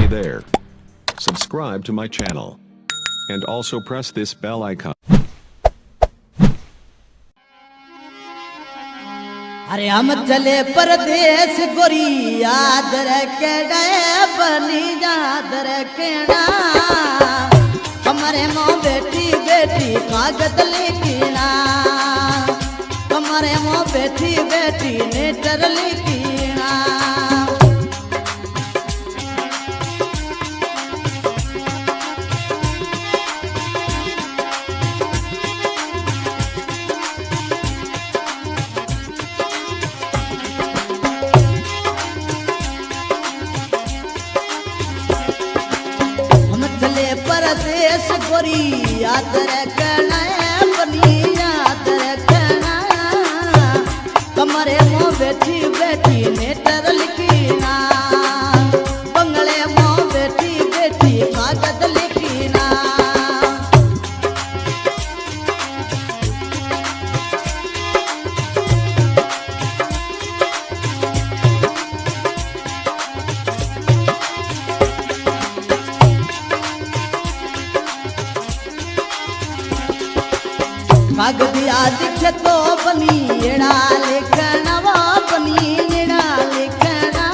Hey there. Subscribe to my channel. And also press this bell icon. अरे हम चले परदेश गोरी याद रखेड़ा बनी याद रखेड़ा हमारे माँ बेटी बेटी कागज लिखना हमारे माँ बेटी बेटी लेटर लिखना परदेश गोरी याद रखना बनी याद रखना कमरे मों बेटी बेटी लेटर लिखना बंगले मों बेटी बेटी कागज लिखना कागदिया दिखे तो बनी एड़ा लिखना वो बनी एड़ा लिखना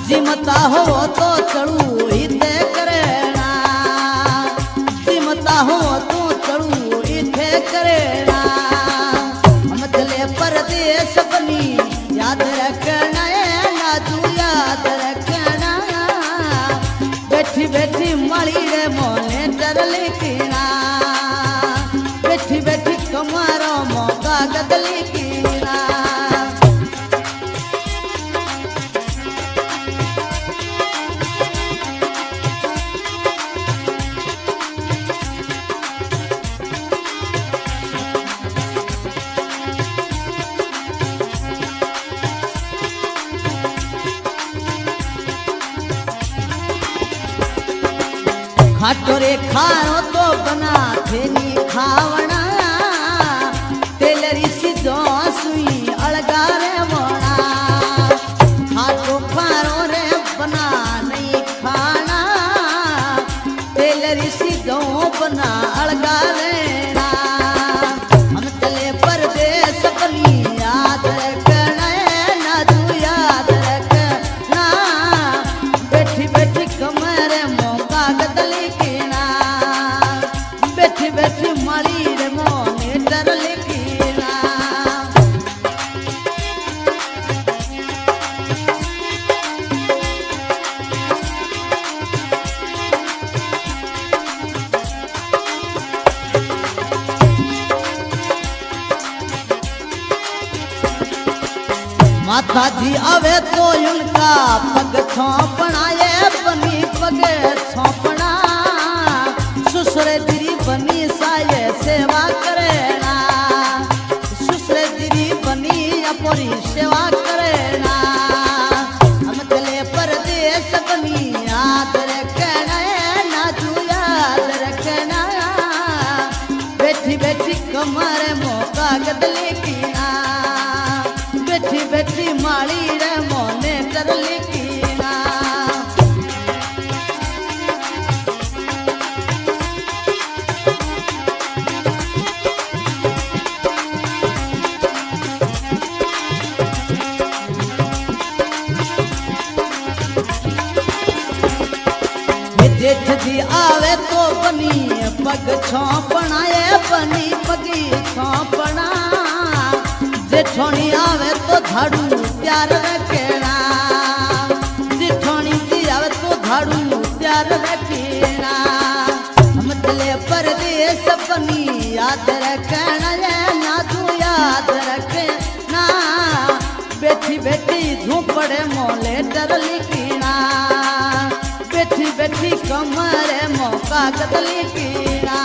जिमता हो तो चढ़ू इथे करना जिमता हो तो चढ़ू इथे करना हम चले परदेश बनी याद रखना नाजू याद रखना बैठी बैठी मड़ी रे मोने डर लिखना बैठी बैठी कमारो मौका गदली कीना खाटो रे खारो तो बना थेनी खावना तेलरी सीधो सुई अलगा रे मोना खाटो खारो रे बना नहीं खाना तेलरी सीधो बना अलगा लेना हम चले परदेश बनी याद रखना नाजू याद रखना बैठी बैठी कमरे मौका गदली बैठी बैठी मारी रे मोने डर लिखना माता जी आवे तो उनका पग छोपना ये बनी पग छोपना सुसरे दिरी बनी साये सेवा करेना सुसरे दिरी बनी अपनी सेवा करेना हम चले परदेश बनी याद रखना नाजू याद रखना बैठी बैठी कमरे मौका गदली कीना बैठी बैठी माली रे मोने डर लिखना जेठ जी आवे तो बनी पग छोपना ये बनी पगी छोपना जेठोनी आवे तो झाड़ू प्यार रखना जेठोनी जी आवे तो झाड़ू प्यार रखना हम चले परदेश बनी याद रखना ये नाजू याद रखना बैठी बैठी झोपड़े मोले डर लिखना बैठी बैठी कमरे मौका गदली कीना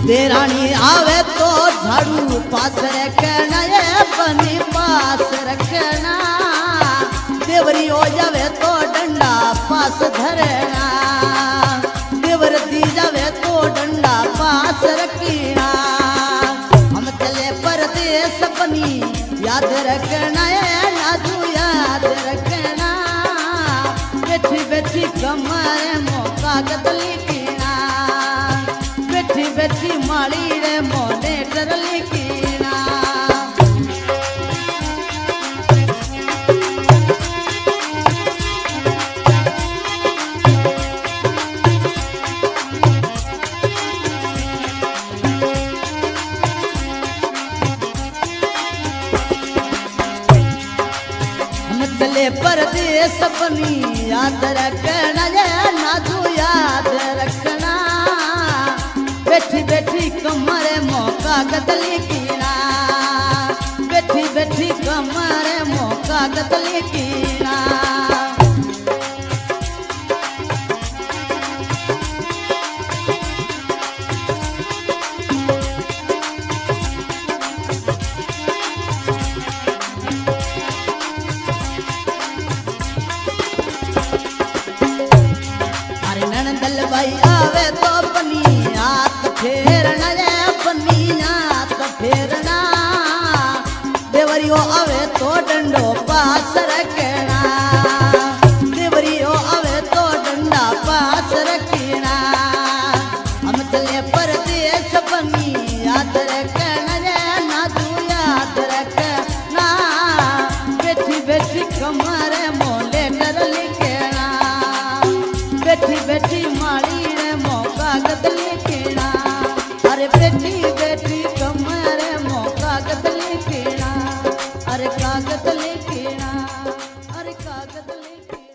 देरानी आवे तो झाड़ू पास रखना ये बनी पास रखना देवरी देवरियो जावे तो डंडा पास धरना, देवर दी जावे तो डंडा पास रखना। हम चले परदेस बनी याद रखना है नाजू याद रखना, बैठी बैठी कमरे मो कागज लिखना, बैठी बैठी माड़ी रे मोने डर लिखना। चले परदेस बनी याद रखना है नाजू याद रखना, बैठी बैठी कमरे मौका कागज लिखना, बैठी बैठी कमरे मौका कागज लिखना। नंदल भाई आवे तो बनी हाथ फेरना रे बनी हाथ फेरना, देवरियो आवे तो डंडो पास रखना, देवरियो आवे तो डंडा पास रखना। हम चले परदेस बनी याद रखना रे नाजू याद रखना, बैठी बैठी कमरे मोले डर लिखना, बैठी बैठी माड़ी रे मौका कागज लिखना, अरे बैठी बैठी कमरे मौका कागज लिखना, अरे कागज लिखना, अरे कागज लिखना।